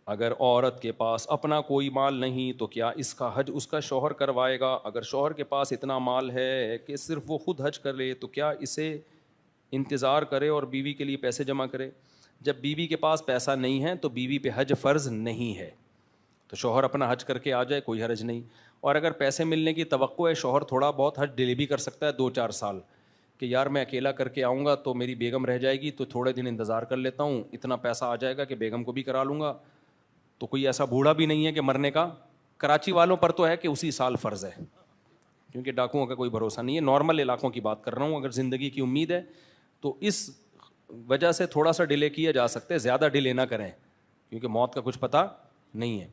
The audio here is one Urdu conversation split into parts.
اگر عورت کے پاس اپنا کوئی مال نہیں تو کیا اس کا حج اس کا شوہر کروائے گا؟ اگر شوہر کے پاس اتنا مال ہے کہ صرف وہ خود حج کر لے تو کیا اسے انتظار کرے اور بیوی کے لیے پیسے جمع کرے؟ جب بیوی کے پاس پیسہ نہیں ہے تو بیوی پہ حج فرض نہیں ہے، تو شوہر اپنا حج کر کے آ جائے، کوئی حرج نہیں۔ اور اگر پیسے ملنے کی توقع ہے، شوہر تھوڑا بہت حج ڈیلے بھی کر سکتا ہے 2-4 سال، کہ یار میں اکیلا کر کے آؤں گا تو میری بیگم رہ جائے گی، تو تھوڑے دن انتظار کر لیتا ہوں، اتنا پیسہ آ جائے گا کہ بیگم کو بھی کرا لوں گا۔ تو کوئی ایسا بوڑھا بھی نہیں ہے کہ مرنے کا، کراچی والوں پر تو ہے کہ اسی سال فرض ہے، کیونکہ ڈاکوؤں کا کوئی بھروسہ نہیں ہے، نارمل علاقوں کی بات کر رہا ہوں۔ اگر زندگی کی امید ہے تو اس وجہ سے تھوڑا سا ڈیلے کیا جا سکتا ہے، زیادہ ڈیلے نہ کریں کیونکہ موت کا کچھ پتہ نہیں ہے،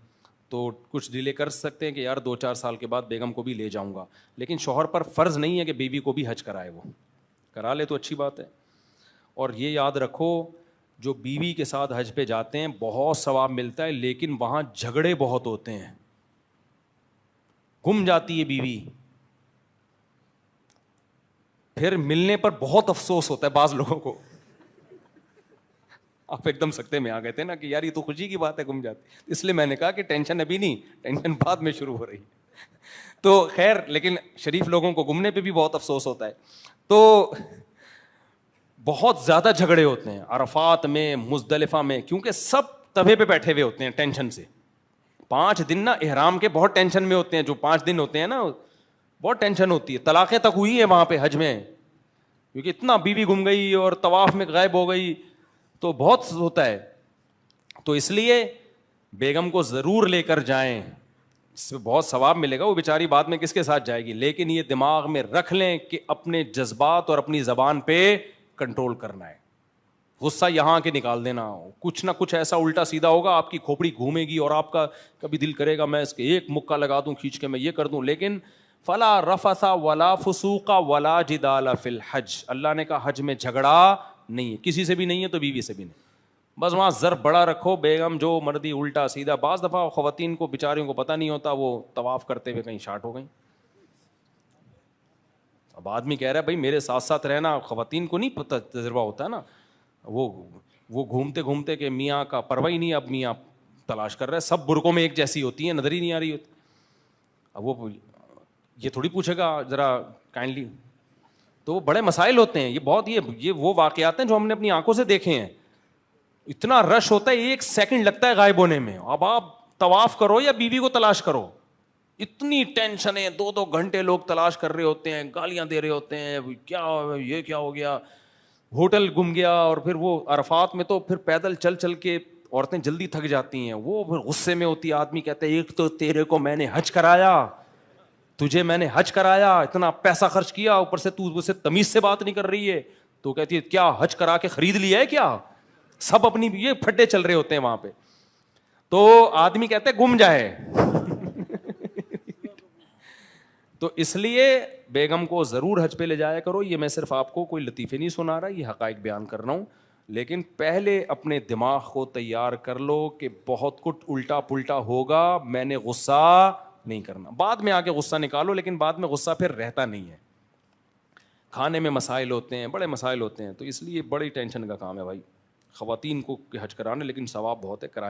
تو کچھ ڈیلے کر سکتے ہیں کہ یار 2-4 سال کے بعد بیگم کو بھی لے جاؤں گا، لیکن شوہر پر فرض نہیں ہے کہ بیوی کو بھی حج کرائے، وہ کرا لے تو اچھی بات ہے۔ اور یہ یاد رکھو، جو بیوی کے ساتھ حج پہ جاتے ہیں بہت ثواب ملتا ہے، لیکن وہاں جھگڑے بہت ہوتے ہیں، گم جاتی ہے بیوی، پھر ملنے پر بہت افسوس ہوتا ہے بعض لوگوں کو۔ آپ ایک دم سکتے میں آ گئے تھے نا کہ یار یہ تو خوشی کی بات ہے، گم جاتی، اس لیے میں نے کہا کہ ٹینشن ابھی نہیں، ٹینشن بعد میں شروع ہو رہی ہے۔ تو خیر، لیکن شریف لوگوں کو گمنے پہ بھی بہت افسوس ہوتا ہے۔ تو بہت زیادہ جھگڑے ہوتے ہیں عرفات میں، مزدلفہ میں، کیونکہ سب تبے پہ بیٹھے ہوئے ہوتے ہیں ٹینشن سے۔ 5 دن نا احرام کے بہت ٹینشن میں ہوتے ہیں، جو 5 دن ہوتے ہیں نا بہت ٹینشن ہوتی ہے۔ طلاقیں تک ہوئی ہیں وہاں پہ حج میں، کیونکہ اتنا بیوی گم گئی اور طواف میں غائب ہو گئی، تو بہت ہوتا ہے۔ تو اس لیے بیگم کو ضرور لے کر جائیں، اس سے بہت ثواب ملے گا۔ وہ بیچاری بعد میں کس کے ساتھ جائے گی، لیکن یہ دماغ میں رکھ لیں کہ اپنے جذبات اور اپنی زبان پہ کنٹرول کرنا ہے۔ غصہ یہاں کے نکال دینا، کچھ نہ کچھ ایسا الٹا سیدھا ہوگا، آپ کی کھوپڑی گھومے گی اور آپ کا کبھی دل کرے گا میں اس کے ایک مکہ لگا دوں کھینچ کے، میں یہ کر دوں۔ لیکن فلا رفث ولا فسوق ولا جدال فی الحج، اللہ نے کہا حج میں جھگڑا نہیں ہے، کسی سے بھی نہیں ہے تو بیوی سے بھی نہیں، بس وہاں ضرب بڑا رکھو، بیگم جو مرضی الٹا سیدھا۔ بعض دفعہ خواتین کو بیچاریوں کو پتہ نہیں ہوتا، وہ طواف کرتے ہوئے کہیں شارٹ ہو گئیں۔ اب آدمی کہہ رہا ہے بھائی میرے ساتھ ساتھ رہنا، خواتین کو نہیں پتہ، تجربہ ہوتا ہے نا، وہ گھومتے گھومتے کہ میاں کا پرواہ ہی نہیں، اب میاں تلاش کر رہا ہے، سب برقعوں میں ایک جیسی ہوتی ہیں، نظر ہی نہیں آ رہی ہوتی۔ اب وہ یہ تھوڑی پوچھے گا ذرا کائنڈلی، تو بڑے مسائل ہوتے ہیں۔ یہ بہت یہ وہ واقعات ہیں جو ہم نے اپنی آنکھوں سے دیکھے ہیں۔ اتنا رش ہوتا ہے، 1 سیکنڈ لگتا ہے غائب ہونے میں، اب آپ طواف کرو یا بیوی کو تلاش کرو، اتنی ٹینشن ہے، 2-2 گھنٹے لوگ تلاش کر رہے ہوتے ہیں، گالیاں دے رہے ہوتے ہیں، کیا یہ کیا ہو گیا، ہوٹل گم گیا۔ اور پھر وہ عرفات میں تو پھر پیدل چل چل کے عورتیں جلدی تھک جاتی ہیں، وہ پھر غصے میں ہوتی ہے، آدمی کہتے ہیں ایک تو تیرے کو میں نے حج کرایا، تجھے میں نے حج کرایا، اتنا پیسہ خرچ کیا، اوپر سے تو اسے تمیز سے بات نہیں کر رہی ہے، تو کہتی ہے کیا حج کرا کے خرید لیا ہے کیا؟ سب اپنی یہ پھڈے چل رہے ہوتے ہیں وہاں پہ، تو آدمی کہتے ہیں گم جائے۔ تو اس لیے بیگم کو ضرور حج پہ لے جایا کرو۔ یہ میں صرف آپ کو کوئی لطیفے نہیں سنا رہا، یہ حقائق بیان کر رہا ہوں، لیکن پہلے اپنے دماغ کو تیار کر لو کہ بہت کچھ الٹا پلٹا ہوگا، میں نے غصہ نہیں کرنا۔ بعد میں آ کے غصہ نکالو، لیکن بعد میں غصہ پھر رہتا نہیں ہے۔ کھانے میں مسائل ہوتے ہیں، بڑے مسائل ہوتے ہیں، تو اس لیے بڑی ٹینشن کا کام ہے بھائی خواتین کو حج کرانا، لیکن ثواب بہت ہے، کرانا۔